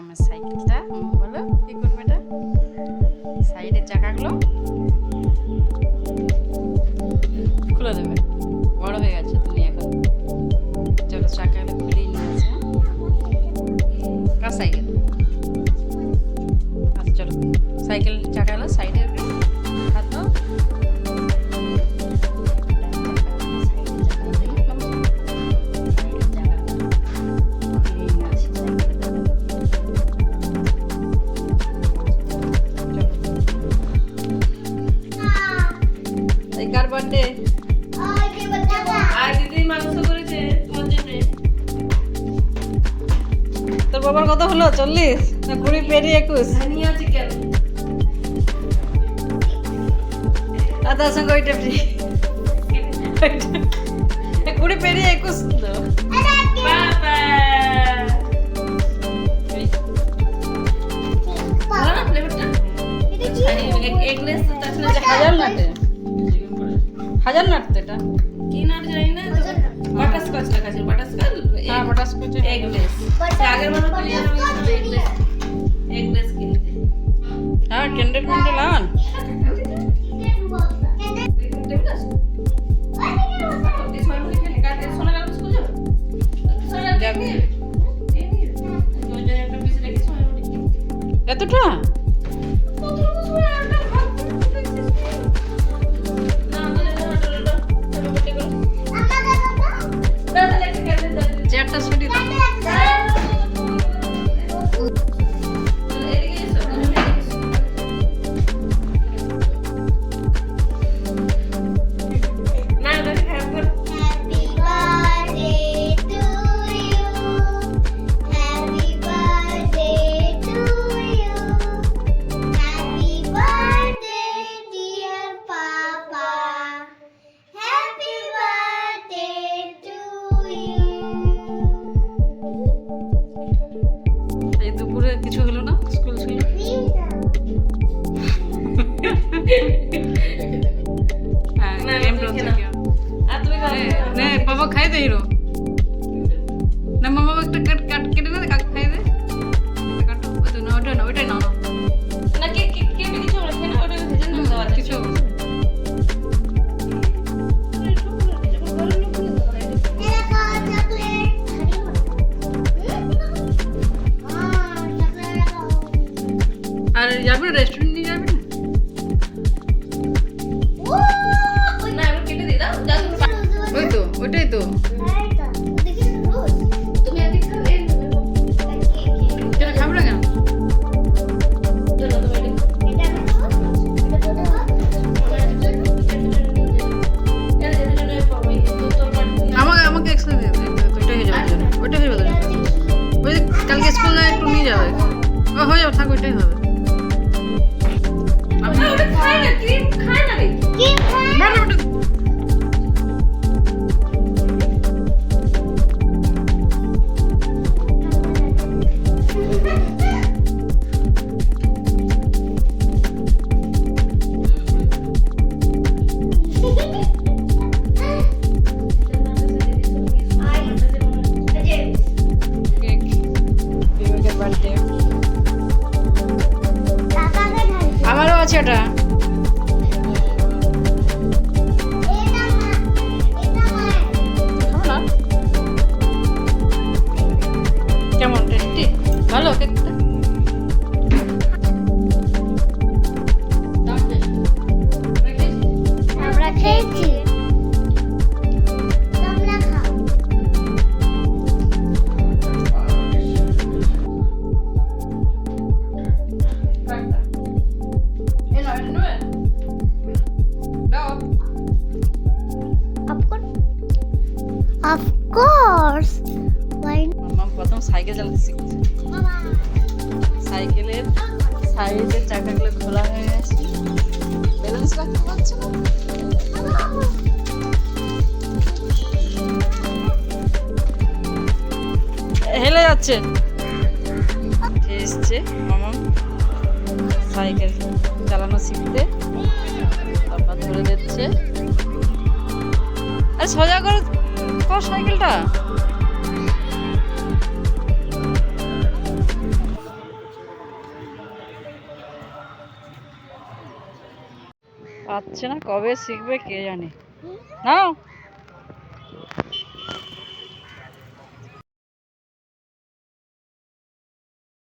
আমার সাইকেলটা বলো কি করবে এটা সাইডের চাকাগুলো খুলে দেবে বড় হয়ে গেছে তুমি এখন চলো চাকাগুলো খুলেই নিয়েছে কার সাইকেল আচ্ছা চলো সাইকেল চাকাগুলো সাইডে হাত দাও কার বার্থডে আর দিদি মাংস করেছে তোমার জন্য। তোর বাবার কত হলো 40 না 20 পেরিয়ে 21 ধনিয়া চিকেন দাদার সঙ্গে ওইটা ফ্রি 20 পেরিয়ে 21 তো বাবা ভালো না ফ্লেভারটা এগলেস তো তাছাড়া যে হাজার নাট তো এটা কি নাট জানি না বাটারস্কচ লেখা ছিল বাটারস্কচ হ্যাঁ বাটারস্কচ এগলেস আগের বার তো এগলেস কিনতে হ্যাঁ ক্যান্ডেল ম্যান্ডেল আন এতটা চেয়ারটা সরিয়ে দাও এই দুপুরে কিছু হলো না স্কুল ছিল হ্যাঁ গেম রয়েছে নে বাবা খাই দে হিরো না মামা একটা কাট কেটে না কাট খাই দে কাটো ওই না ওটা না ওইটাই না না কে কে কে কিছু রাখে না ওটা ভেজে না দেওয়া কিছু আর যাবে না রেস্টুরেন্ট নিয়ে যাবে না না আমি কেটে দিই দাও যা তুমি ওই তো ওইটাই তো তুমি আগে খাবে কেন খাবে না কেন চলো তুমি আমাকে এক্সট্রা দিয়ে দে ওইটাই হয়ে যাবে ওইটাই হয়ে যাবে ওই যে কালকে স্কুল যায় একটু নিয়ে যাবে ও হয়ে যাবে থাক ওইটাই হবে আমি ওটা খাই না ক্রিম খাই না রে মানে ওটা কেক বিবেকের বাড়িতে আমারও আছে ওটা খাও না কেমন টেস্টি ভালো কেকটা দাম দে আমরা খেয়েছি তোমরা খাও of course why মাম্মা প্রথম সাইকেল চালাতে শিখছে mama সাইকেলের সাইডের চাকাগুলো খোলা হয়ে গেছে ব্যালেন্স রাখতে পারছে না হেলে যাচ্ছে এসছে মামা সাইকেল চালানো শিখতে বাবা ধরে দিচ্ছে আরে সোজা করে কর সাইকেলটা পাচ্ছে না, কবে শিখবে কে জানে। নাও